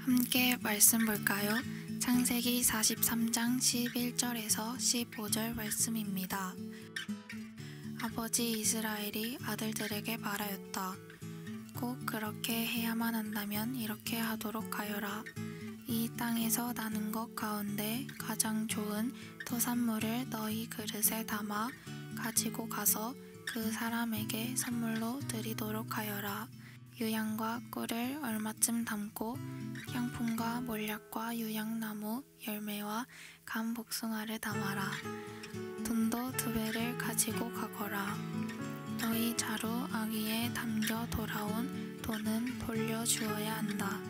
함께 말씀 볼까요? 창세기 43장 11절에서 15절 말씀입니다. 아버지 이스라엘이 아들들에게 말하였다. 꼭 그렇게 해야만 한다면 이렇게 하도록 하여라. 이 땅에서 나는 것 가운데 가장 좋은 토산물을 너희 그릇에 담아 가지고 가서 그 사람에게 선물로 드리도록 하여라. 유향과 꿀을 얼마쯤 담고 향품과 몰약과 유향나무 열매와 감 복숭아를 담아라. 돈도 2배를 가지고 가거라. 너희 자루 아기에 담겨 돌아온 돈은 돌려주어야 한다.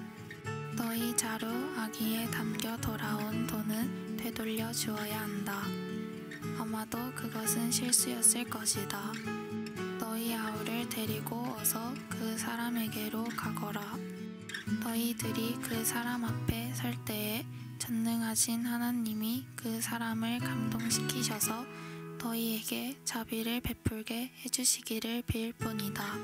너희 자루 아기에 담겨 돌아온 돈은 되돌려 주어야 한다. 아마도 그것은 실수였을 것이다. 너희 아우를 데리고 어서 그 사람에게로 가거라. 너희들이 그 사람 앞에 설 때에 전능하신 하나님이 그 사람을 감동시키셔서 너희에게 자비를 베풀게 해주시기를 빌 뿐이다.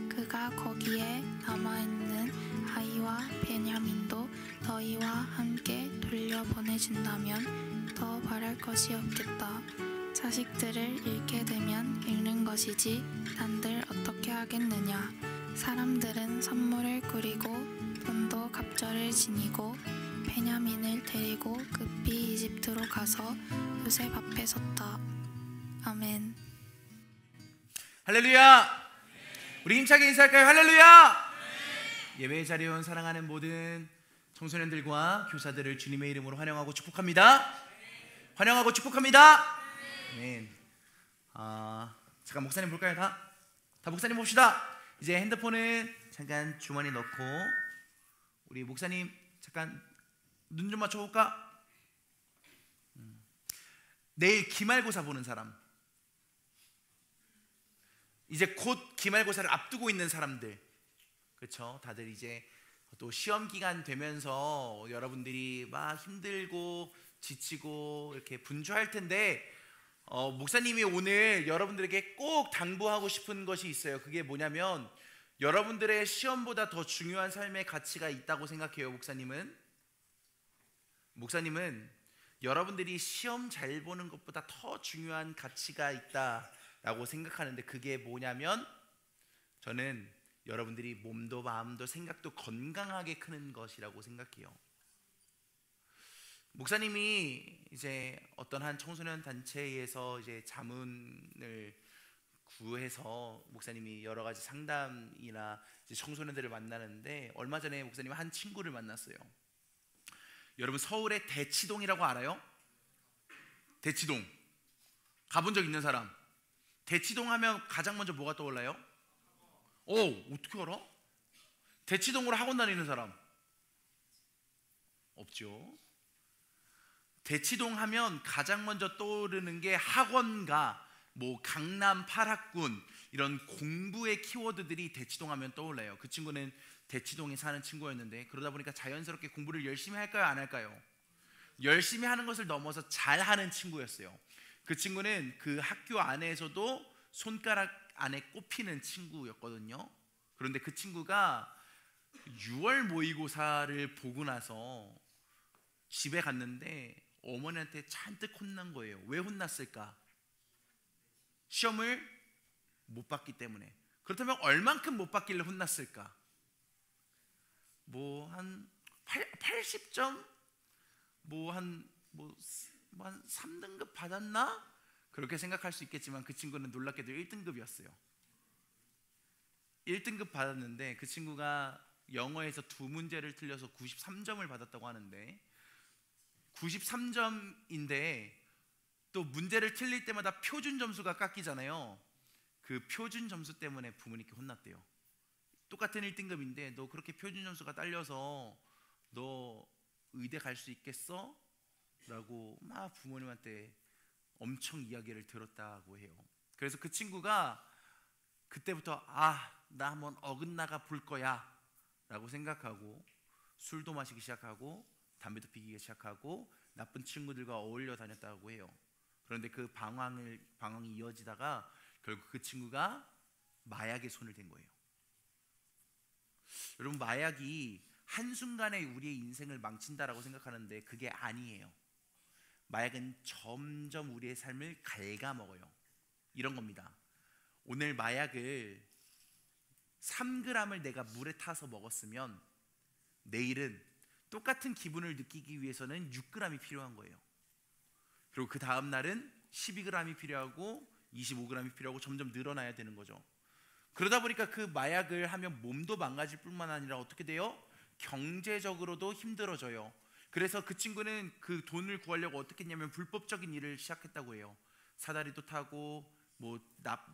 그가 거기에 남아있는 아이와 베냐민도 너희와 함께 돌려보내준다면 더 바랄 것이 없겠다. 자식들을 잃게 되면 잃는 것이지 난들 어떻게 하겠느냐. 사람들은 선물을 꾸리고 돈도 갑절을 지니고 베냐민을 데리고 급히 이집트로 가서 요셉 앞에 섰다. 아멘. 할렐루야. 우리 힘차게 인사할까요? 할렐루야. 예배의 자리에 온 사랑하는 모든 청소년들과 교사들을 주님의 이름으로 환영하고 축복합니다. 환영하고 축복합니다. 아멘. 잠깐 목사님 볼까요? 다 목사님 봅시다. 이제 핸드폰은 잠깐 주머니 넣고 우리 목사님 잠깐 눈 좀 맞춰볼까? 내일 기말고사 보는 사람, 이제 곧 기말고사를 앞두고 있는 사람들, 그렇죠? 다들 이제 또 시험 기간 되면서 여러분들이 막 힘들고 지치고 이렇게 분주할 텐데 목사님이 오늘 여러분들에게 꼭 당부하고 싶은 것이 있어요. 그게 뭐냐면 여러분들의 시험보다 더 중요한 삶의 가치가 있다고 생각해요. 목사님은 여러분들이 시험 잘 보는 것보다 더 중요한 가치가 있다라고 생각하는데, 그게 뭐냐면 저는 여러분들이 몸도 마음도 생각도 건강하게 크는 것이라고 생각해요. 목사님이 이제 어떤 한 청소년 단체에서 이제 자문을 구해서 목사님이 여러 가지 상담이나 이제 청소년들을 만나는데, 얼마 전에 목사님이 한 친구를 만났어요. 여러분 서울의 대치동이라고 알아요? 대치동 가본 적 있는 사람? 대치동 하면 가장 먼저 뭐가 떠올라요? 어떻게 알아? 대치동으로 학원 다니는 사람 없죠? 대치동 하면 가장 먼저 떠오르는 게 학원가, 뭐 강남 8학군, 이런 공부의 키워드들이 대치동 하면 떠올라요. 그 친구는 대치동에 사는 친구였는데 그러다 보니까 자연스럽게 공부를 열심히 할까요? 안 할까요? 열심히 하는 것을 넘어서 잘하는 친구였어요. 그 친구는 그 학교 안에서도 손가락 안에 꼽히는 친구였거든요. 그런데 그 친구가 6월 모의고사를 보고 나서 집에 갔는데 어머니한테 잔뜩 혼난 거예요. 왜 혼났을까? 시험을 못 봤기 때문에. 그렇다면 얼만큼 못 봤길래 혼났을까? 뭐 한 80점? 한 3등급 받았나? 그렇게 생각할 수 있겠지만 그 친구는 놀랍게도 1등급이었어요. 1등급 받았는데 그 친구가 영어에서 2문제를 틀려서 93점을 받았다고 하는데, 93점인데 또 문제를 틀릴 때마다 표준 점수가 깎이잖아요. 그 표준 점수 때문에 부모님께 혼났대요. 똑같은 1등급인데 너 그렇게 표준 점수가 딸려서 너 의대 갈 수 있겠어? 라고 막 부모님한테 엄청 이야기를 들었다고 해요. 그래서 그 친구가 그때부터 나 한번 어긋나가 볼 거야 라고 생각하고 술도 마시기 시작하고 담배도 피기 시작하고 나쁜 친구들과 어울려 다녔다고 해요. 그런데 그 방황이 이어지다가 결국 그 친구가 마약에 손을 댄 거예요. 여러분, 마약이 한순간에 우리의 인생을 망친다라고 생각하는데 그게 아니에요. 마약은 점점 우리의 삶을 갉아먹어요. 이런 겁니다. 오늘 마약을 3g을 내가 물에 타서 먹었으면 내일은 똑같은 기분을 느끼기 위해서는 6g이 필요한 거예요. 그리고 그 다음 날은 12g이 필요하고 25g이 필요하고 점점 늘어나야 되는 거죠. 그러다 보니까 그 마약을 하면 몸도 망가질 뿐만 아니라 어떻게 돼요? 경제적으로도 힘들어져요. 그래서 그 친구는 그 돈을 구하려고 어떻게 했냐면 불법적인 일을 시작했다고 해요. 사다리도 타고 뭐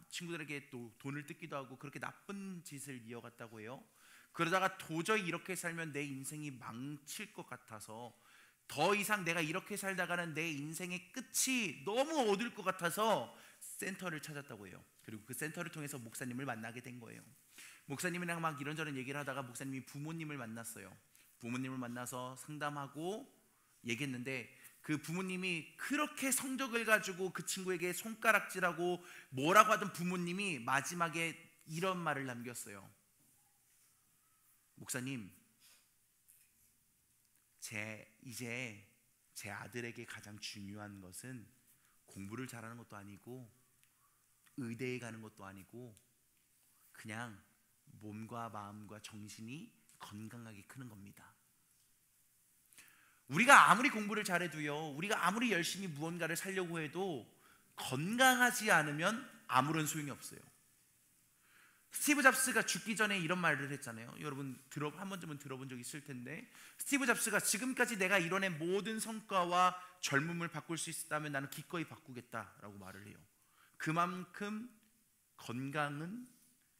친구들에게 또 돈을 뜯기도 하고 그렇게 나쁜 짓을 이어갔다고 해요. 그러다가 도저히 이렇게 살면 내 인생이 망칠 것 같아서, 더 이상 내가 이렇게 살다가는 내 인생의 끝이 너무 어두울 것 같아서 센터를 찾았다고 해요. 그리고 그 센터를 통해서 목사님을 만나게 된 거예요. 목사님이랑 막 이런저런 얘기를 하다가 목사님이 부모님을 만났어요. 부모님을 만나서 상담하고 얘기했는데 그 부모님이 그렇게 성적을 가지고 그 친구에게 손가락질하고 뭐라고 하던 부모님이 마지막에 이런 말을 남겼어요. 목사님, 이제 제 아들에게 가장 중요한 것은 공부를 잘하는 것도 아니고 의대에 가는 것도 아니고 그냥 몸과 마음과 정신이 건강하게 크는 겁니다. 우리가 아무리 공부를 잘해도요, 우리가 아무리 열심히 무언가를 살려고 해도 건강하지 않으면 아무런 소용이 없어요. 스티브 잡스가 죽기 전에 이런 말을 했잖아요. 여러분 한 번쯤은 들어본 적 있을 텐데, 스티브 잡스가 지금까지 내가 이뤄낸 모든 성과와 젊음을 바꿀 수 있다면 나는 기꺼이 바꾸겠다라고 말을 해요. 그만큼 건강은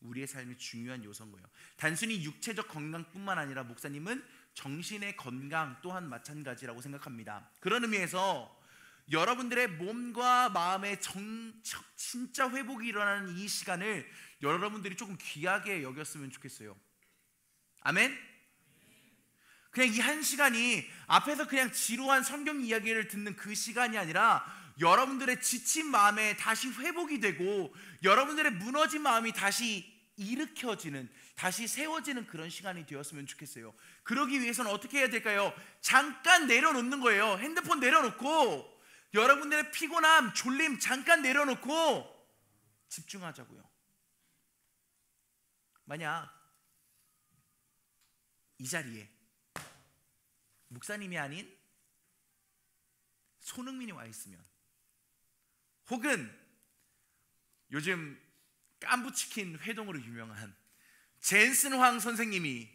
우리의 삶의 중요한 요소인 거예요. 단순히 육체적 건강뿐만 아니라 목사님은 정신의 건강 또한 마찬가지라고 생각합니다. 그런 의미에서 여러분들의 몸과 마음의 진짜 회복이 일어나는 이 시간을 여러분들이 조금 귀하게 여겼으면 좋겠어요. 아멘? 그냥 이 한 시간이 앞에서 그냥 지루한 성경 이야기를 듣는 그 시간이 아니라 여러분들의 지친 마음에 다시 회복이 되고 여러분들의 무너진 마음이 다시 일으켜지는, 다시 세워지는 그런 시간이 되었으면 좋겠어요. 그러기 위해서는 어떻게 해야 될까요? 잠깐 내려놓는 거예요. 핸드폰 내려놓고 여러분들의 피곤함, 졸림 잠깐 내려놓고 집중하자고요. 만약 이 자리에 목사님이 아닌 손흥민이 와 있으면, 혹은 요즘 깐부치킨 회동으로 유명한 젠슨 황 선생님이,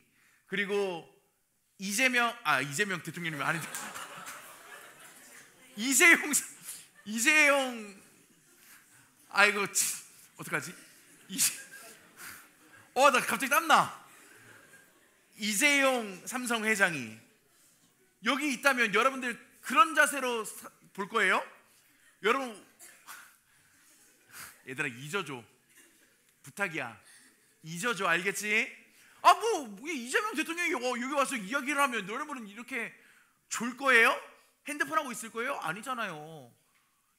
그리고 이재명 대통령님이 아닌데 이재용 아이고 어떡하지? 나 갑자기 땀나. 이재용 삼성 회장이 여기 있다면 여러분들 그런 자세로 볼 거예요? 여러분, 얘들아 잊어줘, 부탁이야, 잊어줘, 알겠지? 이재명 대통령이 여기 와서 이야기를 하면 여러분은 이렇게 졸 거예요? 핸드폰 하고 있을 거예요? 아니잖아요.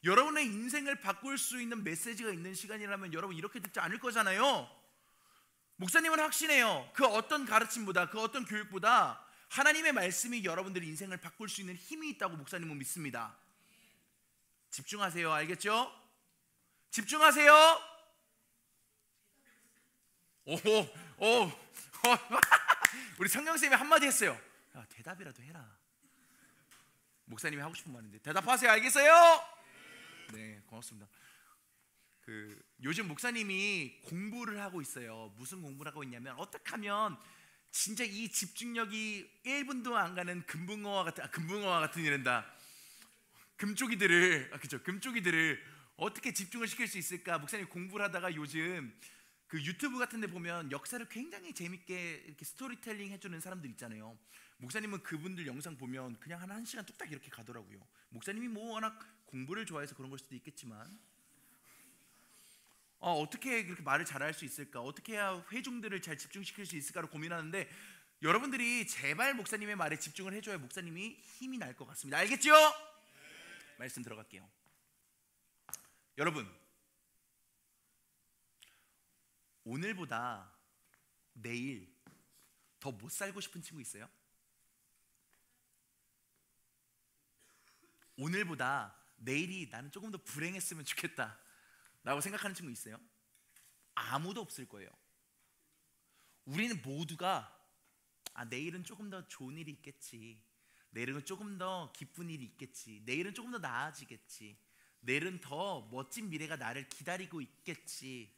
여러분의 인생을 바꿀 수 있는 메시지가 있는 시간이라면 여러분 이렇게 듣지 않을 거잖아요. 목사님은 확신해요. 그 어떤 가르침보다, 그 어떤 교육보다 하나님의 말씀이 여러분들의 인생을 바꿀 수 있는 힘이 있다고 목사님은 믿습니다. 집중하세요. 알겠죠? 집중하세요. 우리 성경쌤이 한마디 했어요. 야, 대답이라도 해라. 목사님이 하고 싶은 말인데 대답하세요. 알겠어요? 네, 고맙습니다. 요즘 목사님이 공부를 하고 있어요. 무슨 공부를 하고 있냐면, 어떻게 하면 진짜 이 집중력이 1분도 안 가는 금붕어와 같은 이란다. 금쪽이들을 어떻게 집중을 시킬 수 있을까? 목사님 공부를 하다가 요즘 그 유튜브 같은 데 보면 역사를 굉장히 재밌게 이렇게 스토리텔링 해주는 사람들 있잖아요. 목사님은 그분들 영상 보면 그냥 한 1시간 뚝딱 이렇게 가더라고요. 목사님이 뭐 워낙 공부를 좋아해서 그런 걸 수도 있겠지만, 어떻게 그렇게 말을 잘할 수 있을까? 어떻게 해야 회중들을 잘 집중시킬 수 있을까를 고민하는데, 여러분들이 제발 목사님의 말에 집중을 해줘야 목사님이 힘이 날 것 같습니다. 알겠죠? 말씀 들어갈게요. 여러분, 오늘보다 내일 더 못 살고 싶은 친구 있어요? 오늘보다 내일이 나는 조금 더 불행했으면 좋겠다 라고 생각하는 친구 있어요? 아무도 없을 거예요. 우리는 모두가 내일은 조금 더 좋은 일이 있겠지, 내일은 조금 더 기쁜 일이 있겠지, 내일은 조금 더 나아지겠지, 내일은 더 멋진 미래가 나를 기다리고 있겠지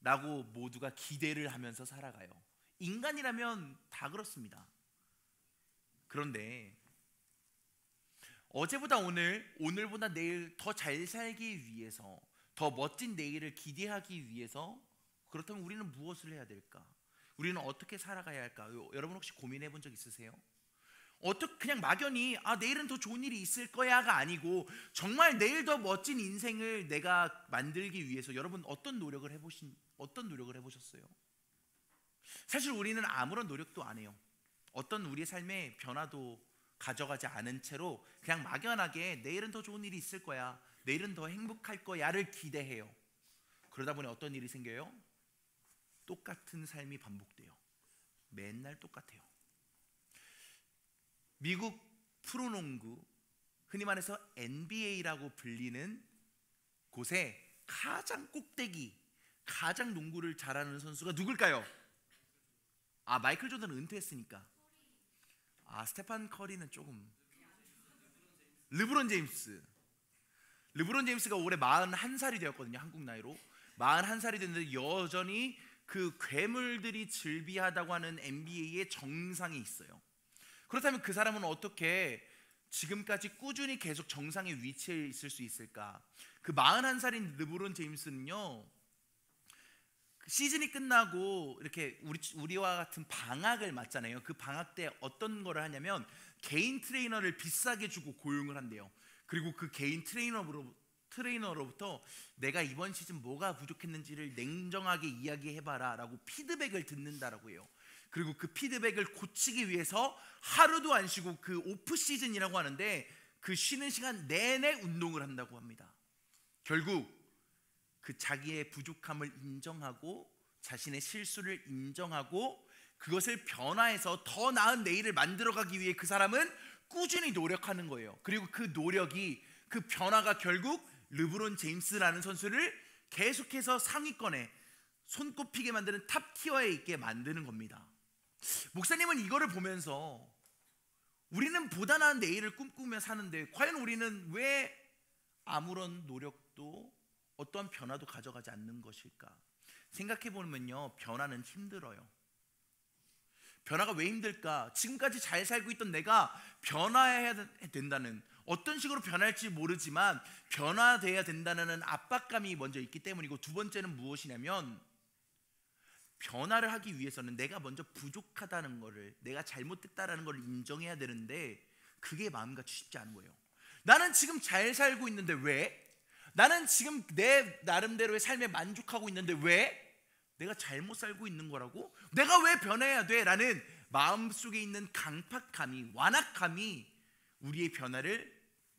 라고 모두가 기대를 하면서 살아가요. 인간이라면 다 그렇습니다. 그런데 어제보다 오늘, 오늘보다 내일 더 잘 살기 위해서, 더 멋진 내일을 기대하기 위해서, 그렇다면 우리는 무엇을 해야 될까? 우리는 어떻게 살아가야 할까? 여러분 혹시 고민해 본 적 있으세요? 그냥 막연히 내일은 더 좋은 일이 있을 거야가 아니고, 정말 내일 더 멋진 인생을 내가 만들기 위해서 여러분 어떤 노력을 해보셨어요? 사실 우리는 아무런 노력도 안 해요. 어떤 우리의 삶의 변화도 가져가지 않은 채로 그냥 막연하게 내일은 더 좋은 일이 있을 거야, 내일은 더 행복할 거야를 기대해요. 그러다 보니 어떤 일이 생겨요? 똑같은 삶이 반복돼요. 맨날 똑같아요. 미국 프로농구, 흔히 말해서 NBA라고 불리는 곳에 가장 꼭대기, 가장 농구를 잘하는 선수가 누굴까요? 마이클 조던은 은퇴했으니까. 스테판 커리는 조금. 르브론 제임스가 올해 41살이 되었거든요. 한국 나이로 41살이 됐는데 여전히 그 괴물들이 즐비하다고 하는 NBA의 정상에 있어요. 그렇다면 그 사람은 어떻게 지금까지 꾸준히 계속 정상의 위치에 있을 수 있을까? 그 41살인 르브론 제임스는요, 시즌이 끝나고 이렇게 우리와 같은 방학을 맞잖아요. 그 방학 때 어떤 거를 하냐면 개인 트레이너를 비싸게 주고 고용을 한대요. 그리고 그 개인 트레이너로부터 내가 이번 시즌 뭐가 부족했는지를 냉정하게 이야기해봐라 라고 피드백을 듣는다라고 해요. 그리고 그 피드백을 고치기 위해서 하루도 안 쉬고, 그 오프 시즌이라고 하는데 그 쉬는 시간 내내 운동을 한다고 합니다. 결국 그 자기의 부족함을 인정하고 자신의 실수를 인정하고 그것을 변화해서 더 나은 내일을 만들어가기 위해 그 사람은 꾸준히 노력하는 거예요. 그리고 그 노력이, 그 변화가 결국 르브론 제임스라는 선수를 계속해서 상위권에 손꼽히게 만드는 탑 티어에 있게 만드는 겁니다. 목사님은 이거를 보면서 우리는 보다 나은 내일을 꿈꾸며 사는데 과연 우리는 왜 아무런 노력도 어떠한 변화도 가져가지 않는 것일까? 생각해보면요, 변화는 힘들어요. 변화가 왜 힘들까? 지금까지 잘 살고 있던 내가 변화해야 된다는, 어떤 식으로 변할지 모르지만 변화돼야 된다는 압박감이 먼저 있기 때문이고, 두 번째는 무엇이냐면 변화를 하기 위해서는 내가 먼저 부족하다는 거를, 내가 잘못됐다라는 걸 인정해야 되는데 그게 마음같이 쉽지 않은 거예요. 나는 지금 잘 살고 있는데 왜? 나는 지금 내 나름대로의 삶에 만족하고 있는데 왜? 내가 잘못 살고 있는 거라고? 내가 왜 변해야 돼? 라는 마음속에 있는 강팍함이, 완악함이 우리의 변화를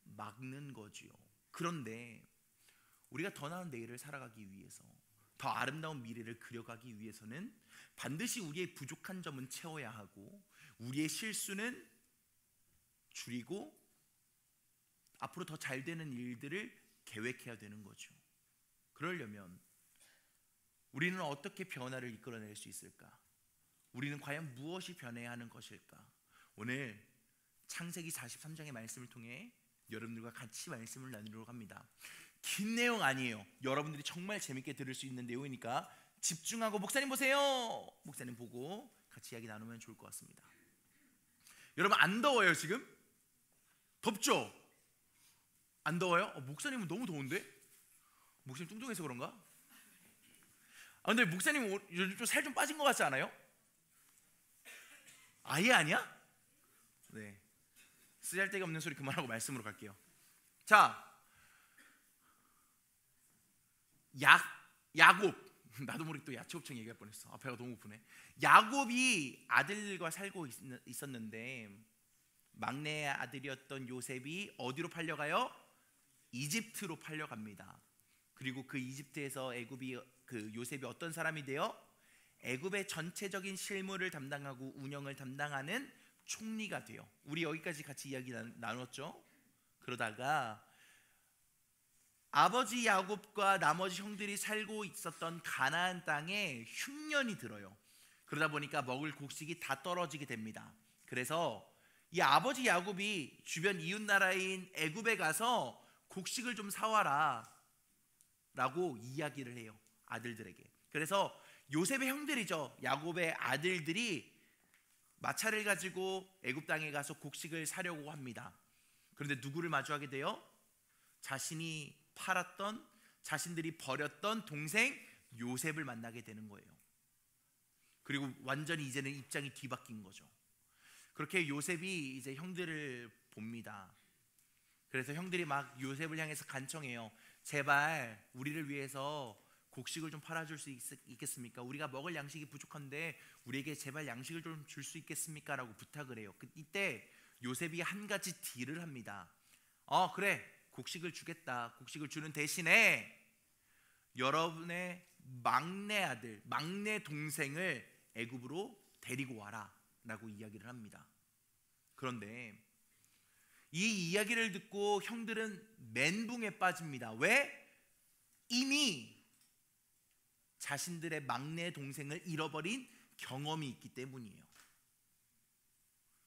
막는 거지요. 그런데 우리가 더 나은 내일을 살아가기 위해서, 더 아름다운 미래를 그려가기 위해서는 반드시 우리의 부족한 점은 채워야 하고, 우리의 실수는 줄이고 앞으로 더 잘 되는 일들을 계획해야 되는 거죠. 그러려면 우리는 어떻게 변화를 이끌어낼 수 있을까? 우리는 과연 무엇이 변해야 하는 것일까? 오늘 창세기 43장의 말씀을 통해 여러분들과 같이 말씀을 나누려고 합니다. 긴 내용 아니에요. 여러분들이 정말 재밌게 들을 수 있는 내용이니까 집중하고, 목사님 보세요, 목사님 보고 같이 이야기 나누면 좋을 것 같습니다. 여러분 안 더워요? 지금? 덥죠? 안 더워요? 목사님은 너무 더운데? 목사님 뚱뚱해서 그런가? 근데 목사님 요즘 좀 살 좀 빠진 것 같지 않아요? 아예 아니야? 네, 쓰잘데기 없는 소리 그만하고 말씀으로 갈게요. 자, 야곱, 나도 모르게 또 야채곱창 얘기할 뻔했어. 배가 너무 고프네. 야곱이 아들과 살고 있었는데 막내 아들이었던 요셉이 어디로 팔려가요? 이집트로 팔려갑니다. 그리고 그 이집트에서 요셉이 어떤 사람이 돼요? 애굽의 전체적인 실무를 담당하고 운영을 담당하는 총리가 돼요. 우리 여기까지 같이 이야기 나눴죠? 그러다가 아버지 야곱과 나머지 형들이 살고 있었던 가나안 땅에 흉년이 들어요. 그러다 보니까 먹을 곡식이 다 떨어지게 됩니다. 그래서 이 아버지 야곱이 주변 이웃 나라인 애굽에 가서 곡식을 좀 사와라 라고 이야기를 해요, 아들들에게. 그래서 요셉의 형들이죠, 야곱의 아들들이 마차를 가지고 애굽 땅에 가서 곡식을 사려고 합니다. 그런데 누구를 마주하게 돼요? 자신이 팔았던, 자신들이 버렸던 동생 요셉을 만나게 되는 거예요. 그리고 완전히 이제는 입장이 뒤바뀐 거죠. 그렇게 요셉이 이제 형들을 봅니다. 그래서 형들이 막 요셉을 향해서 간청해요. 제발 우리를 위해서 곡식을 좀 팔아줄 수 있겠습니까? 우리가 먹을 양식이 부족한데 우리에게 제발 양식을 좀 줄 수 있겠습니까? 라고 부탁을 해요. 이때 요셉이 한 가지 딜을 합니다. 그래, 곡식을 주겠다. 곡식을 주는 대신에 여러분의 막내 아들, 막내 동생을 애굽으로 데리고 와라 라고 이야기를 합니다. 그런데 이 이야기를 듣고 형들은 멘붕에 빠집니다. 왜? 이미 자신들의 막내 동생을 잃어버린 경험이 있기 때문이에요.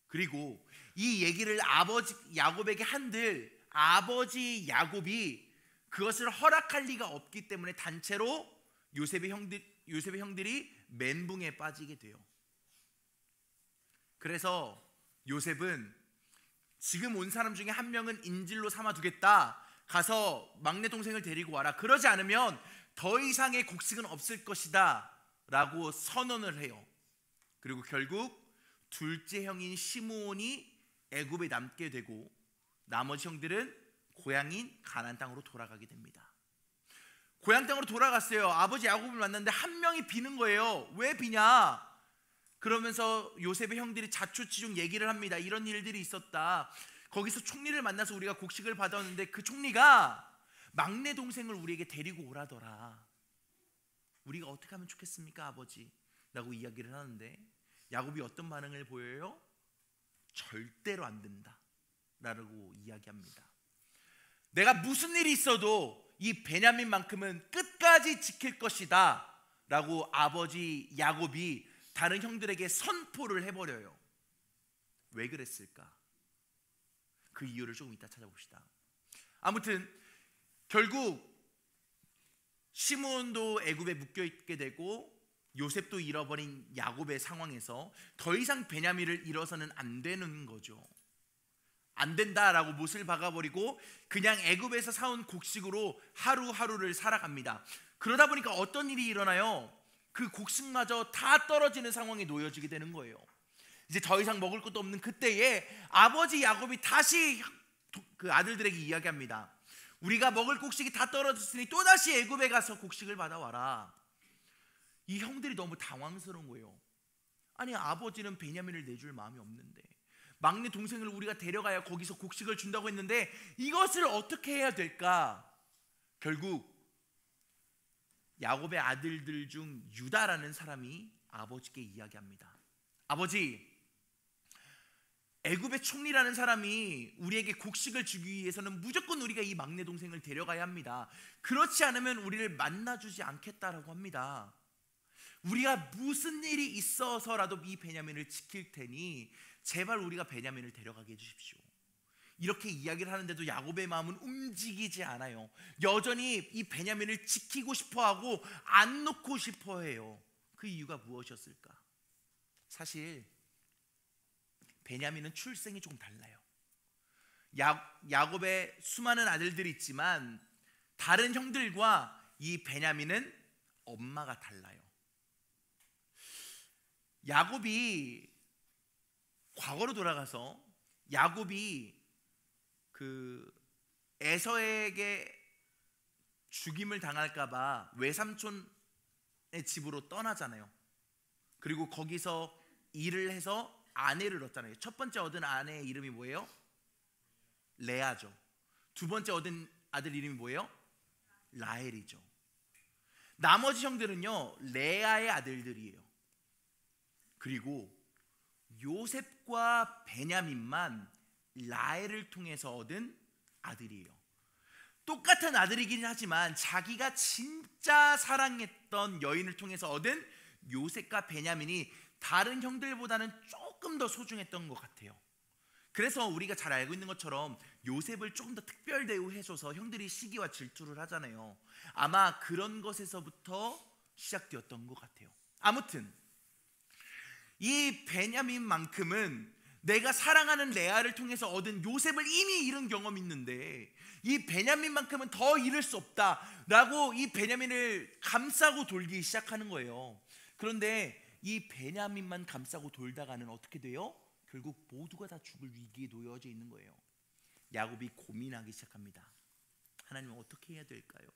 그리고 이 얘기를 아버지 야곱에게 한들 아버지 야곱이 그것을 허락할 리가 없기 때문에 단체로 요셉의 형들이 멘붕에 빠지게 돼요. 그래서 요셉은 지금 온 사람 중에 한 명은 인질로 삼아두겠다. 가서 막내 동생을 데리고 와라. 그러지 않으면 더 이상의 곡식은 없을 것이다 라고 선언을 해요. 그리고 결국 둘째 형인 시므온이 애굽에 남게 되고 나머지 형들은 고향인 가나안 땅으로 돌아가게 됩니다. 고향 땅으로 돌아갔어요. 아버지 야곱을 만났는데 한 명이 비는 거예요. 왜 비냐? 그러면서 요셉의 형들이 자초지종 얘기를 합니다. 이런 일들이 있었다. 거기서 총리를 만나서 우리가 곡식을 받았는데 그 총리가 막내 동생을 우리에게 데리고 오라더라. 우리가 어떻게 하면 좋겠습니까, 아버지? 라고 이야기를 하는데 야곱이 어떤 반응을 보여요? 절대로 안 된다 라고 이야기합니다. 내가 무슨 일이 있어도 이 베냐민만큼은 끝까지 지킬 것이다 라고 아버지 야곱이 다른 형들에게 선포를 해버려요. 왜 그랬을까? 그 이유를 조금 이따 찾아봅시다. 아무튼 결국 시므온도 애굽에 묶여있게 되고 요셉도 잃어버린 야곱의 상황에서 더 이상 베냐민을 잃어서는 안 되는 거죠. 안 된다라고 못을 박아버리고 그냥 애굽에서 사온 곡식으로 하루하루를 살아갑니다. 그러다 보니까 어떤 일이 일어나요? 그 곡식마저 다 떨어지는 상황에 놓여지게 되는 거예요. 이제 더 이상 먹을 것도 없는 그때에 아버지 야곱이 다시 그 아들들에게 이야기합니다. 우리가 먹을 곡식이 다 떨어졌으니 또다시 애굽에 가서 곡식을 받아와라. 이 형들이 너무 당황스러운 거예요. 아니, 아버지는 베냐민을 내줄 마음이 없는데 막내 동생을 우리가 데려가야 거기서 곡식을 준다고 했는데 이것을 어떻게 해야 될까? 결국 야곱의 아들들 중 유다라는 사람이 아버지께 이야기합니다. 아버지, 애굽의 총리라는 사람이 우리에게 곡식을 주기 위해서는 무조건 우리가 이 막내 동생을 데려가야 합니다. 그렇지 않으면 우리를 만나주지 않겠다라고 합니다. 우리가 무슨 일이 있어서라도 이 베냐민을 지킬 테니 제발 우리가 베냐민을 데려가게 해주십시오. 이렇게 이야기를 하는데도 야곱의 마음은 움직이지 않아요. 여전히 이 베냐민을 지키고 싶어하고 안 놓고 싶어해요. 그 이유가 무엇이었을까? 사실 베냐민은 출생이 조금 달라요. 야곱의 수많은 아들들이 있지만 다른 형들과 이 베냐민은 엄마가 달라요. 야곱이 과거로 돌아가서 야곱이 그 에서에게 죽임을 당할까봐 외삼촌의 집으로 떠나잖아요. 그리고 거기서 일을 해서 아내를 얻잖아요. 첫 번째 얻은 아내의 이름이 뭐예요? 레아죠. 두 번째 얻은 아들 이름이 뭐예요? 라헬이죠. 나머지 형들은요 레아의 아들들이에요. 그리고 요셉과 베냐민만 라헬을 통해서 얻은 아들이에요. 똑같은 아들이긴 하지만 자기가 진짜 사랑했던 여인을 통해서 얻은 요셉과 베냐민이 다른 형들보다는 조금 더 소중했던 것 같아요. 그래서 우리가 잘 알고 있는 것처럼 요셉을 조금 더 특별 대우해줘서 형들이 시기와 질투를 하잖아요. 아마 그런 것에서부터 시작되었던 것 같아요. 아무튼 이 베냐민만큼은 내가 사랑하는 레아를 통해서 얻은 요셉을 이미 잃은 경험이 있는데 이 베냐민만큼은 더 잃을 수 없다라고 이 베냐민을 감싸고 돌기 시작하는 거예요. 그런데 이 베냐민만 감싸고 돌다가는 어떻게 돼요? 결국 모두가 다 죽을 위기에 놓여져 있는 거예요. 야곱이 고민하기 시작합니다. 하나님 어떻게 해야 될까요?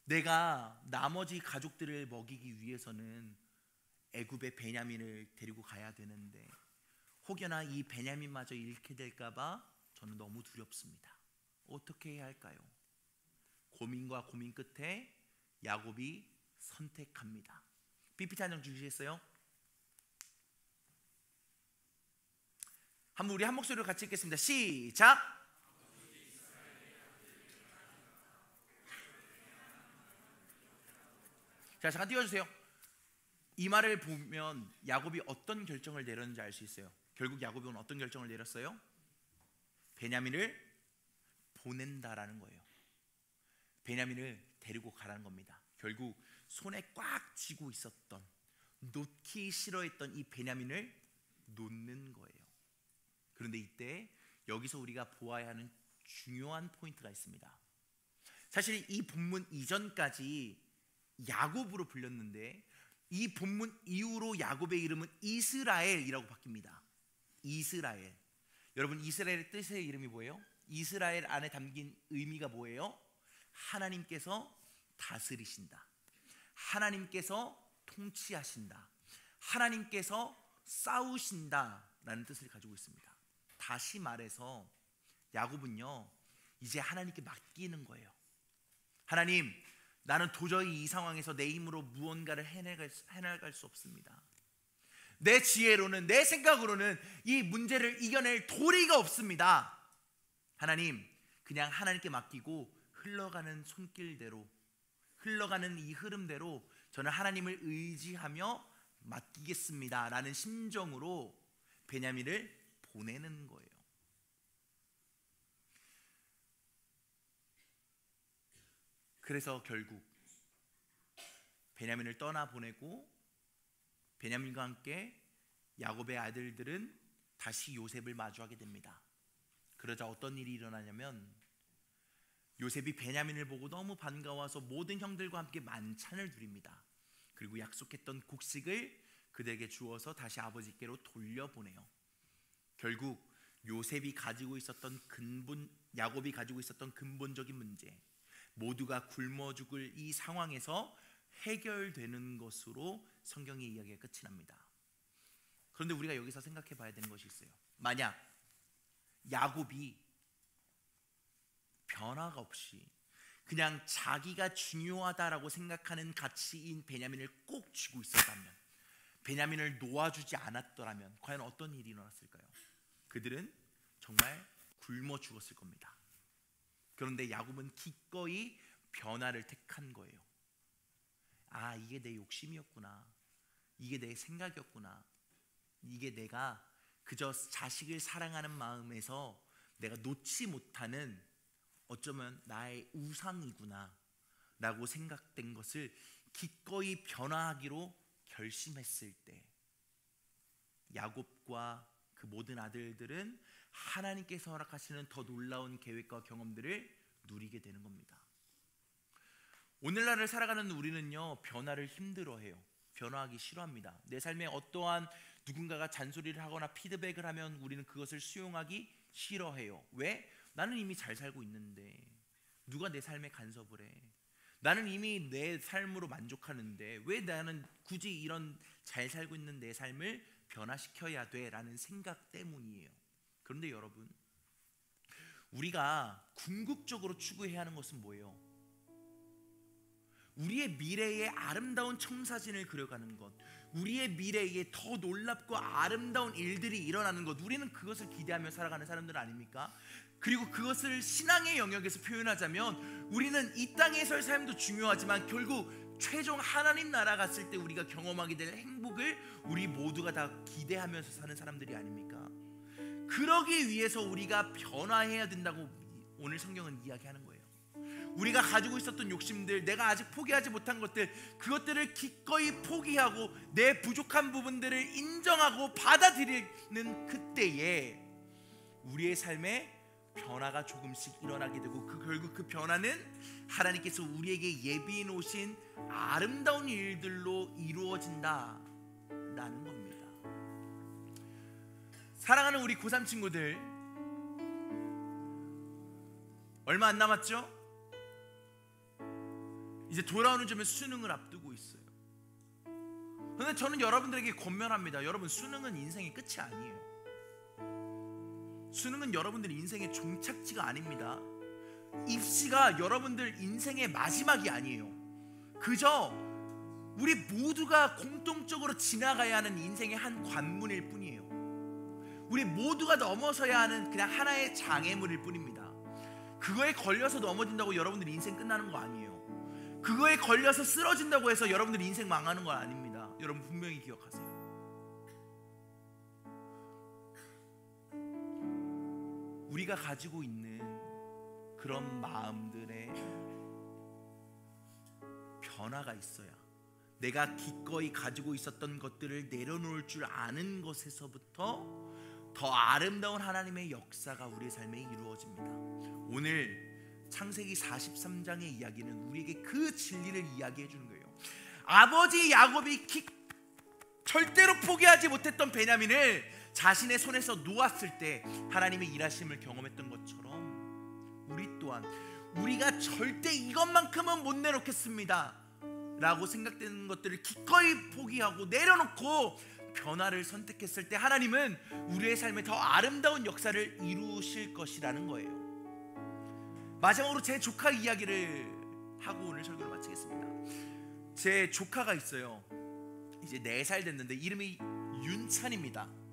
내가 나머지 가족들을 먹이기 위해서는 애굽의 베냐민을 데리고 가야 되는데 혹여나 이 베냐민마저 잃게 될까봐 저는 너무 두렵습니다. 어떻게 해야 할까요? 고민과 고민 끝에 야곱이 선택합니다. PPT 한 장 주시겠어요? 한번 우리 한 목소리로 같이 읽겠습니다. 시작! 자, 잠깐 띄워주세요. 이 말을 보면 야곱이 어떤 결정을 내렸는지 알 수 있어요. 결국 야곱이 어떤 결정을 내렸어요? 베냐민을 보낸다라는 거예요. 베냐민을 데리고 가라는 겁니다. 결국 손에 꽉 쥐고 있었던, 놓기 싫어했던 이 베냐민을 놓는 거예요. 그런데 이때 여기서 우리가 보아야 하는 중요한 포인트가 있습니다. 사실 이 본문 이전까지 야곱으로 불렸는데 이 본문 이후로 야곱의 이름은 이스라엘이라고 바뀝니다. 이스라엘. 여러분, 이스라엘의 뜻의 이름이 뭐예요? 이스라엘 안에 담긴 의미가 뭐예요? 하나님께서 다스리신다, 하나님께서 통치하신다, 하나님께서 싸우신다 라는 뜻을 가지고 있습니다. 다시 말해서 야곱은요 이제 하나님께 맡기는 거예요. 하나님, 나는 도저히 이 상황에서 내 힘으로 무언가를 해나갈 수 없습니다. 내 지혜로는, 내 생각으로는 이 문제를 이겨낼 도리가 없습니다. 하나님, 그냥 하나님께 맡기고 흘러가는 손길대로, 흘러가는 이 흐름대로 저는 하나님을 의지하며 맡기겠습니다 라는 심정으로 베냐민을 보내는 거예요. 그래서 결국 베냐민을 떠나보내고 베냐민과 함께 야곱의 아들들은 다시 요셉을 마주하게 됩니다. 그러자 어떤 일이 일어나냐면 요셉이 베냐민을 보고 너무 반가워서 모든 형들과 함께 만찬을 두립니다. 그리고 약속했던 곡식을 그들에게 주어서 다시 아버지께로 돌려보내요. 결국 요셉이 가지고 있었던 야곱이 가지고 있었던 근본적인 문제, 모두가 굶어 죽을 이 상황에서 해결되는 것으로 성경의 이야기가 끝이 납니다. 그런데 우리가 여기서 생각해 봐야 되는 것이 있어요. 만약 야곱이 변화가 없이 그냥 자기가 중요하다라고 생각하는 가치인 베냐민을 꼭 쥐고 있었다면, 베냐민을 놓아주지 않았더라면 과연 어떤 일이 일어났을까요? 그들은 정말 굶어 죽었을 겁니다. 그런데 야곱은 기꺼이 변화를 택한 거예요. 아, 이게 내 욕심이었구나, 이게 내 생각이었구나, 이게 내가 그저 자식을 사랑하는 마음에서 내가 놓지 못하는 어쩌면 나의 우상이구나 라고 생각된 것을 기꺼이 변화하기로 결심했을 때 야곱과 그 모든 아들들은 하나님께서 허락하시는 더 놀라운 계획과 경험들을 누리게 되는 겁니다. 오늘날을 살아가는 우리는요 변화를 힘들어해요. 변화하기 싫어합니다. 내 삶에 어떠한 누군가가 잔소리를 하거나 피드백을 하면 우리는 그것을 수용하기 싫어해요. 왜? 나는 이미 잘 살고 있는데 누가 내 삶에 간섭을 해? 나는 이미 내 삶으로 만족하는데 왜 나는 굳이 이런 잘 살고 있는 내 삶을 변화시켜야 돼? 라는 생각 때문이에요. 그런데 여러분, 우리가 궁극적으로 추구해야 하는 것은 뭐예요? 우리의 미래의 아름다운 청사진을 그려가는 것, 우리의 미래에 더 놀랍고 아름다운 일들이 일어나는 것, 우리는 그것을 기대하며 살아가는 사람들 아닙니까? 그리고 그것을 신앙의 영역에서 표현하자면 우리는 이 땅에서의 삶도 중요하지만 결국 최종 하나님 나라 갔을 때 우리가 경험하게 될 행복을 우리 모두가 다 기대하면서 사는 사람들이 아닙니까? 그러기 위해서 우리가 변화해야 된다고 오늘 성경은 이야기하는 거예요. 우리가 가지고 있었던 욕심들, 내가 아직 포기하지 못한 것들, 그것들을 기꺼이 포기하고 내 부족한 부분들을 인정하고 받아들이는 그때에 우리의 삶에 변화가 조금씩 일어나게 되고 결국 그 변화는 하나님께서 우리에게 예비해 놓으신 아름다운 일들로 이루어진다라는 겁니다. 사랑하는 우리 고3 친구들, 얼마 안 남았죠? 이제 돌아오는 점에 수능을 앞두고 있어요. 그런데 저는 여러분들에게 권면합니다. 여러분, 수능은 인생의 끝이 아니에요. 수능은 여러분들 인생의 종착지가 아닙니다. 입시가 여러분들 인생의 마지막이 아니에요. 그저 우리 모두가 공통적으로 지나가야 하는 인생의 한 관문일 뿐이에요. 우리 모두가 넘어서야 하는 그냥 하나의 장애물일 뿐입니다. 그거에 걸려서 넘어진다고 여러분들 인생 끝나는 거 아니에요. 그거에 걸려서 쓰러진다고 해서 여러분들 인생 망하는 건 아닙니다. 여러분 분명히 기억하세요. 우리가 가지고 있는 그런 마음들의 변화가 있어야 내가 기꺼이 가지고 있었던 것들을 내려놓을 줄 아는 것에서부터 더 아름다운 하나님의 역사가 우리의 삶에 이루어집니다. 오늘 창세기 43장의 이야기는 우리에게 그 진리를 이야기해 주는 거예요. 아버지 야곱이 절대로 포기하지 못했던 베냐민을 자신의 손에서 놓았을 때 하나님의 일하심을 경험했던 것처럼 우리 또한 우리가 절대 이것만큼은 못 내놓겠습니다 라고 생각되는 것들을 기꺼이 포기하고 내려놓고 변화를 선택했을 때 하나님은 우리의 삶에 더 아름다운 역사를 이루실 것이라는 거예요. 마지막으로 제 조카 이야기를 하고 오늘 설교를 마치겠습니다. 제 조카가 있어요. 이제 4살 됐는데 이름이 윤찬입니다.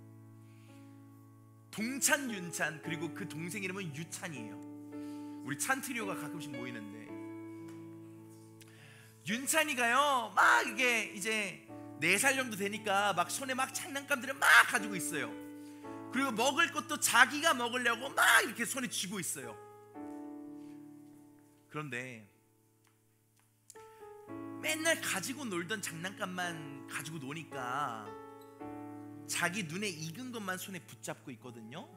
동찬, 윤찬, 그리고 그 동생 이름은 유찬이에요. 우리 찬트리오가 가끔씩 모이는데 윤찬이가요 막 이게 이제 4살 정도 되니까 막 손에 막 장난감들을 막 가지고 있어요. 그리고 먹을 것도 자기가 먹으려고 막 이렇게 손에 쥐고 있어요. 그런데 맨날 가지고 놀던 장난감만 가지고 노니까 자기 눈에 익은 것만 손에 붙잡고 있거든요.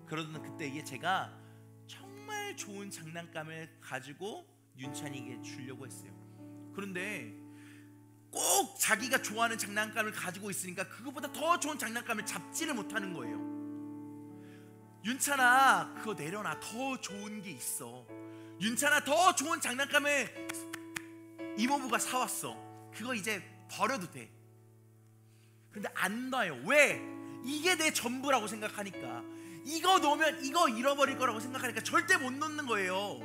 그러던 그때에 제가 정말 좋은 장난감을 가지고 윤찬이에게 주려고 했어요. 그런데 꼭 자기가 좋아하는 장난감을 가지고 있으니까 그거보다 더 좋은 장난감을 잡지를 못하는 거예요. 윤찬아, 그거 내려놔. 더 좋은 게 있어. 윤찬아, 더 좋은 장난감을 이모부가 사왔어. 그거 이제 버려도 돼. 근데 안 놔요. 왜? 이게 내 전부라고 생각하니까. 이거 놓으면 이거 잃어버릴 거라고 생각하니까 절대 못 놓는 거예요.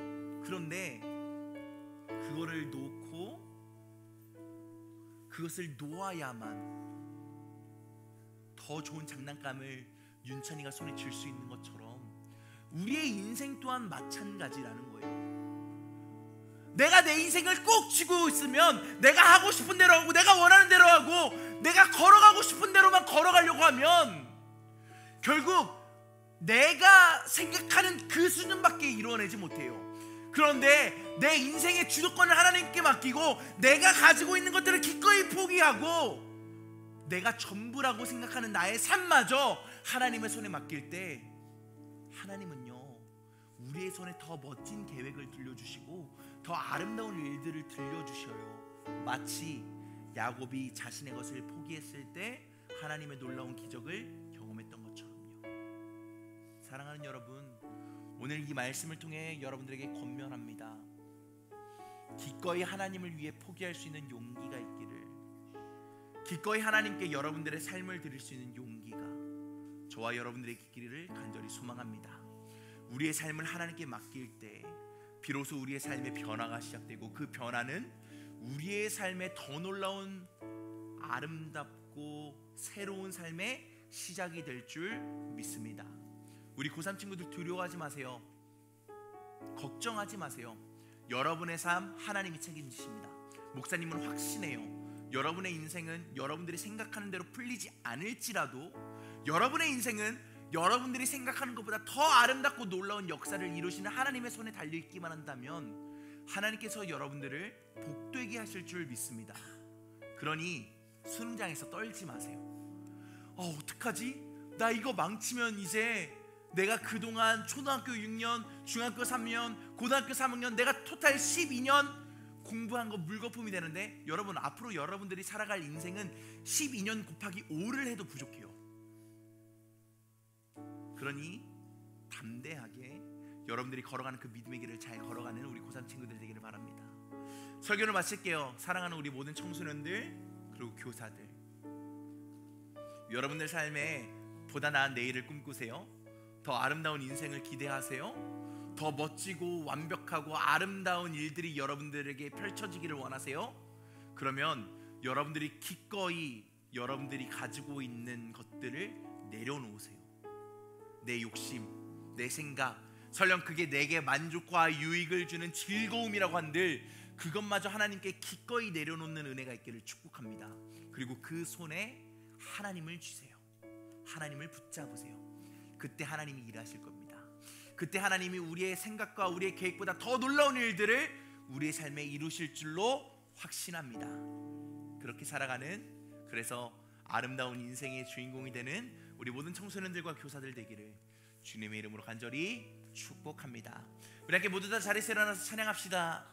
그런데 그거를 놓고 그것을 놓아야만 더 좋은 장난감을 윤찬이가 손에 쥘 수 있는 것처럼 우리의 인생 또한 마찬가지라는 거예요. 내가 내 인생을 꼭 쥐고 있으면 내가 하고 싶은 대로 하고 내가 원하는 대로 하고 내가 걸어가고 싶은 대로만 걸어가려고 하면 결국 내가 생각하는 그 수준밖에 이루어내지 못해요. 그런데 내 인생의 주도권을 하나님께 맡기고 내가 가지고 있는 것들을 기꺼이 포기하고 내가 전부라고 생각하는 나의 삶마저 하나님의 손에 맡길 때 하나님은요 우리의 손에 더 멋진 계획을 들려주시고 더 아름다운 일들을 들려주셔요. 마치 야곱이 자신의 것을 포기했을 때 하나님의 놀라운 기적을 경험했던 것처럼요. 사랑하는 여러분, 오늘 이 말씀을 통해 여러분들에게 권면합니다. 기꺼이 하나님을 위해 포기할 수 있는 용기가 있기를, 기꺼이 하나님께 여러분들의 삶을 드릴 수 있는 용기가 저와 여러분들에게 있기를 간절히 소망합니다. 우리의 삶을 하나님께 맡길 때 비로소 우리의 삶의 변화가 시작되고 그 변화는 우리의 삶에 더 놀라운 아름답고 새로운 삶의 시작이 될 줄 믿습니다. 우리 고3 친구들 두려워하지 마세요. 걱정하지 마세요. 여러분의 삶 하나님이 책임지십니다. 목사님은 확신해요. 여러분의 인생은 여러분들이 생각하는 대로 풀리지 않을지라도 여러분의 인생은 여러분들이 생각하는 것보다 더 아름답고 놀라운 역사를 이루시는 하나님의 손에 달려있기만 한다면 하나님께서 여러분들을 복되게 하실 줄 믿습니다. 그러니 수능장에서 떨지 마세요. 어떡하지? 나 이거 망치면 이제 내가 그동안 초등학교 6년, 중학교 3년, 고등학교 3학년 내가 토탈 12년 공부한 거 물거품이 되는데, 여러분 앞으로 여러분들이 살아갈 인생은 12년 곱하기 5를 해도 부족해요. 그러니 담대하게 여러분들이 걸어가는 그 믿음의 길을 잘 걸어가는 우리 고3 친구들 되기를 바랍니다. 설교를 마칠게요. 사랑하는 우리 모든 청소년들 그리고 교사들, 여러분들 삶에 보다 나은 내일을 꿈꾸세요. 더 아름다운 인생을 기대하세요. 더 멋지고 완벽하고 아름다운 일들이 여러분들에게 펼쳐지기를 원하세요. 그러면 여러분들이 기꺼이 여러분들이 가지고 있는 것들을 내려놓으세요. 내 욕심, 내 생각, 설령 그게 내게 만족과 유익을 주는 즐거움이라고 한들 그것마저 하나님께 기꺼이 내려놓는 은혜가 있기를 축복합니다. 그리고 그 손에 하나님을 쥐세요. 하나님을 붙잡으세요. 그때 하나님이 일하실 겁니다. 그때 하나님이 우리의 생각과 우리의 계획보다 더 놀라운 일들을 우리의 삶에 이루실 줄로 확신합니다. 그렇게 살아가는, 그래서 아름다운 인생의 주인공이 되는 우리 모든 청소년들과 교사들 되기를 주님의 이름으로 간절히 축복합니다. 우리 함께 모두 다 자리에서 일어나서 찬양합시다.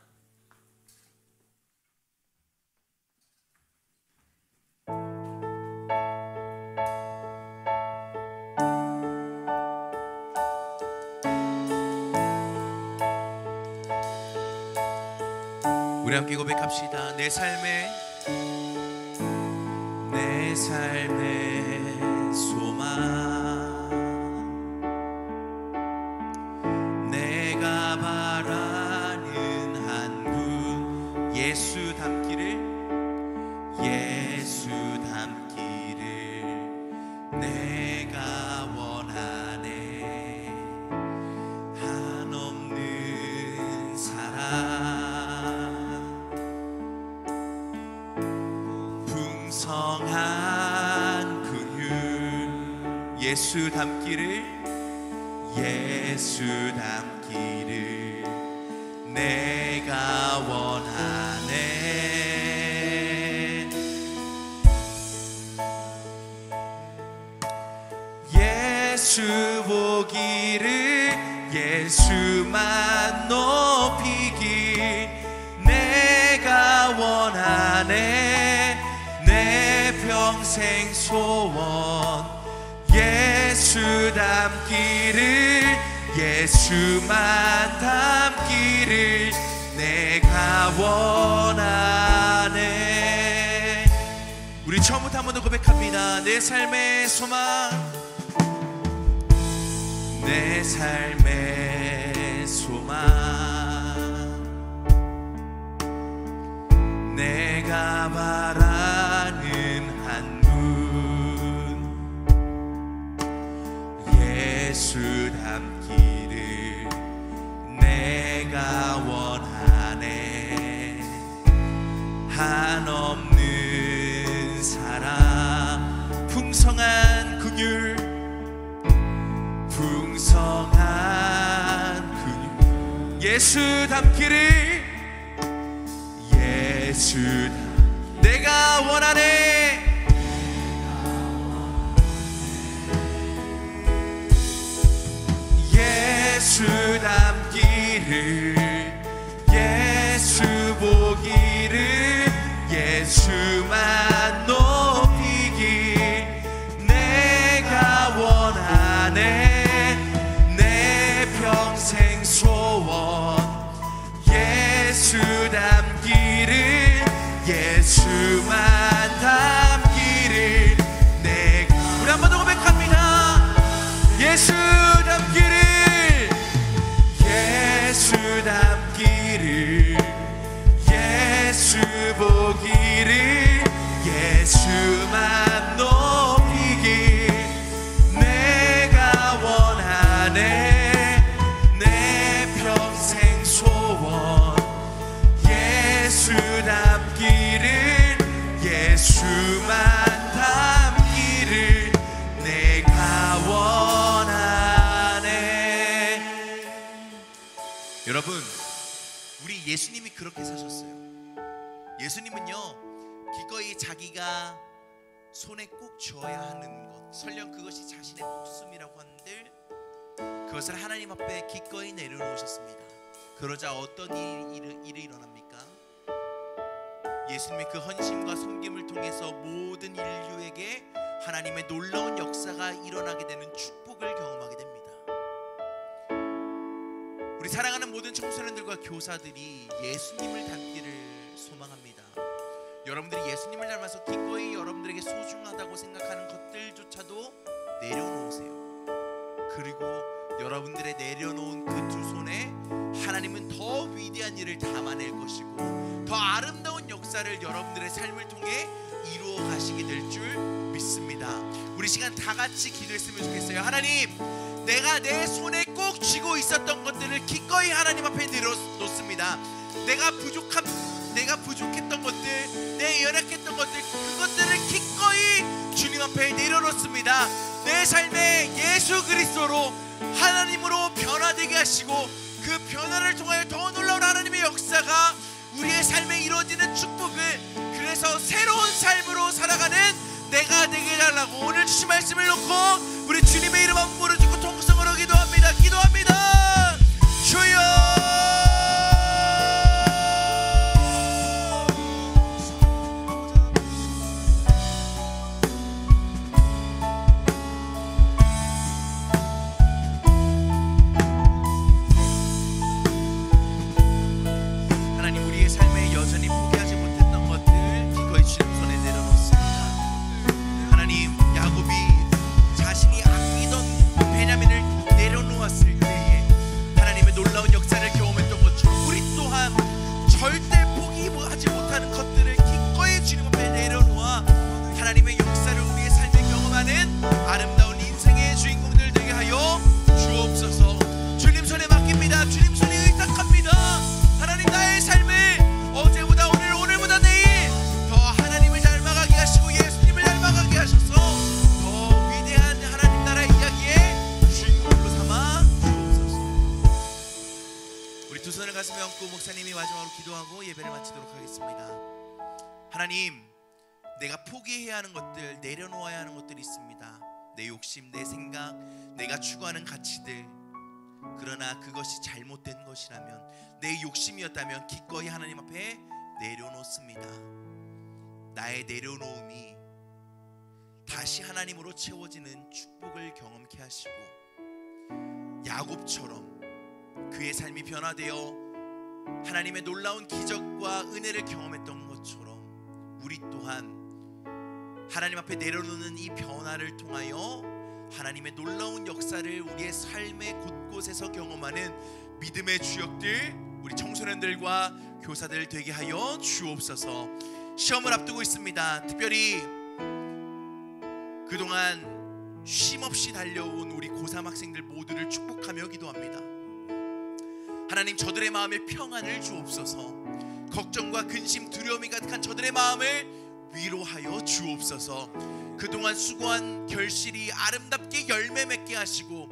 우리 함께 고백합시다. 내 삶의 소망, 내가 바라는 한 분, 예수 닮기를 내가 원하네. 한없는 사랑, 풍성한 긍휼, 예수 닮기를 내가 원하네. 예수 보기를, 예수만 높이기 내가 원하네. 내 평생 소원, 예수 닮기를, 예수만 닮기를 내가 원하네. 우리 처음부터 한 번 더 고백합니다. 내 삶의 소망, 내 삶의 소망, 내가 바라는 한 분, 예수 닮기를 내가 원하네. 한없는 사랑, 풍성한 긍휼, 예수 닮기를, 내가 원하네. 예수 닮기를, 예수 보기를, 예수만 높이기 내가 원하네. 내 평생 소원, 예수 닮기를, 예수만 닮기를 내가. 우리 한 번 더 고백합니다. 예수 닮기를, 예수 닮기를, 예수 보기를, 예수 여러분, 우리 예수님이 그렇게 사셨어요. 예수님은요, 기꺼이 자기가 손에 꼭 쥐어야 하는 것, 설령 그것이 자신의 목숨이라고 한들 그것을 하나님 앞에 기꺼이 내려놓으셨습니다. 그러자 어떤 일이 일어납니까? 예수님의 그 헌신과 섬김을 통해서 모든 인류에게 하나님의 놀라운 역사가 일어나게 되는 축복을 경험하게 됩니다. 우리 사랑하는 모든 청소년들과 교사들이 예수님을 닮기를 소망합니다. 여러분들이 예수님을 닮아서 기꺼이 여러분들에게 소중하다고 생각하는 것들조차도 내려놓으세요. 그리고 여러분들의 내려놓은 그 두 손에 하나님은 더 위대한 일을 담아낼 것이고 더 아름다운 역사를 여러분들의 삶을 통해 이루어 가시게 될 줄 믿습니다. 우리 시간 다 같이 기도했으면 좋겠어요. 하나님, 내가 내 손에 꼭 쥐고 있었던 것들을 기꺼이 하나님 앞에 내려놓습니다. 내가 부족했던 것들, 내 연약했던 것들, 그것들을 기꺼이 주님 앞에 내려놓습니다. 내 삶에 예수 그리스도로 하나님으로 변화되게 하시고 그 변화를 통하여 더 놀라운 하나님의 역사가 우리의 삶에 이루어지는 축복을, 그래서 새로운 삶으로 살아가는 내가 되게 해달라고 오늘 주신 말씀을 놓고 우리 주님의 이름 한번 부르짖고 통성으로 기도합니다. 주여, 목사님이 마지막으로 기도하고 예배를 마치도록 하겠습니다. 하나님, 내가 포기해야 하는 것들, 내려놓아야 하는 것들이 있습니다. 내 욕심, 내 생각, 내가 추구하는 가치들. 그러나 그것이 잘못된 것이라면, 내 욕심이었다면 기꺼이 하나님 앞에 내려놓습니다. 나의 내려놓음이 다시 하나님으로 채워지는 축복을 경험케 하시고 야곱처럼 그의 삶이 변화되어 하나님의 놀라운 기적과 은혜를 경험했던 것처럼 우리 또한 하나님 앞에 내려놓는 이 변화를 통하여 하나님의 놀라운 역사를 우리의 삶의 곳곳에서 경험하는 믿음의 주역들, 우리 청소년들과 교사들 되게 하여 주옵소서. 시험을 앞두고 있습니다. 특별히 그동안 쉼없이 달려온 우리 고3 학생들 모두를 축복하며 기도합니다. 하나님, 저들의 마음에 평안을 주옵소서. 걱정과 근심, 두려움이 가득한 저들의 마음을 위로하여 주옵소서. 그동안 수고한 결실이 아름답게 열매 맺게 하시고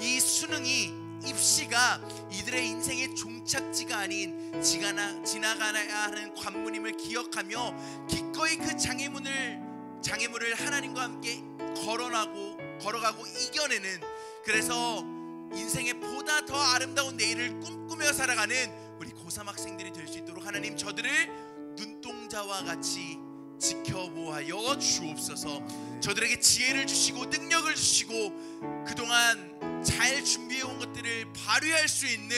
이 수능이, 입시가 이들의 인생의 종착지가 아닌 지나가야 하는 관문임을 기억하며 기꺼이 그 장애물을 하나님과 함께 걸어가고 이겨내는, 그래서 인생의 보다 더 아름다운 내일을 꿈꾸며 살아가는 우리 고3 학생들이 될 수 있도록 하나님, 저들을 눈동자와 같이 지켜보아여 주옵소서. 저들에게 지혜를 주시고 능력을 주시고 그동안 잘 준비해온 것들을 발휘할 수 있는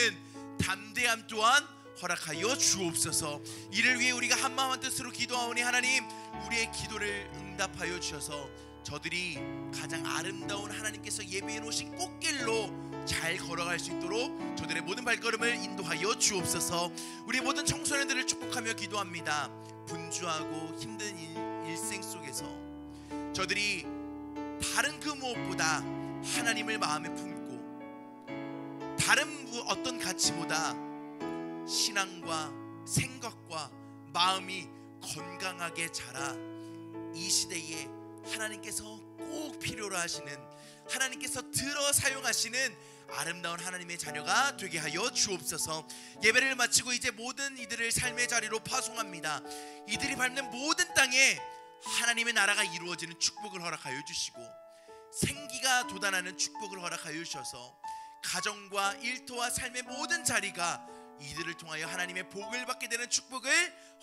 담대함 또한 허락하여 주옵소서. 이를 위해 우리가 한마음 한뜻으로 기도하오니 하나님, 우리의 기도를 응답하여 주셔서 저들이 가장 아름다운 하나님께서 예비해 놓으신 꽃길로 잘 걸어갈 수 있도록 저들의 모든 발걸음을 인도하여 주옵소서. 우리 모든 청소년들을 축복하며 기도합니다. 분주하고 힘든 일생 속에서 저들이 다른 그 무엇보다 하나님을 마음에 품고 다른 어떤 가치보다 신앙과 생각과 마음이 건강하게 자라 이 시대에 하나님께서 꼭 필요로 하시는, 하나님께서 들어 사용하시는 아름다운 하나님의 자녀가 되게 하여 주옵소서. 예배를 마치고 이제 모든 이들을 삶의 자리로 파송합니다. 이들이 밟는 모든 땅에 하나님의 나라가 이루어지는 축복을 허락하여 주시고 생기가 돋아나는 축복을 허락하여 주셔서 가정과 일터와 삶의 모든 자리가 이들을 통하여 하나님의 복을 받게 되는 축복을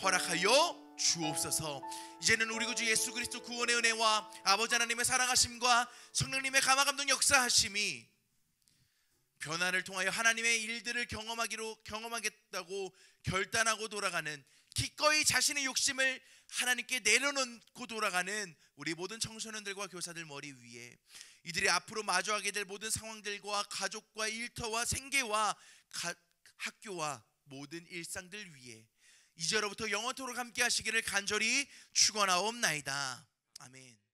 허락하여 주옵소서. 이제는 우리 구주 예수 그리스도 구원의 은혜와 아버지 하나님의 사랑하심과 성령님의 감화감동 역사하심이 변화를 통하여 하나님의 일들을 경험하겠다고 결단하고 돌아가는, 기꺼이 자신의 욕심을 하나님께 내려놓고 돌아가는 우리 모든 청소년들과 교사들 머리 위에, 이들이 앞으로 마주하게 될 모든 상황들과 가족과 일터와 생계와 학교와 모든 일상들 위에 이제로부터 영원토록 함께 하시기를 간절히 축원하옵나이다. 아멘.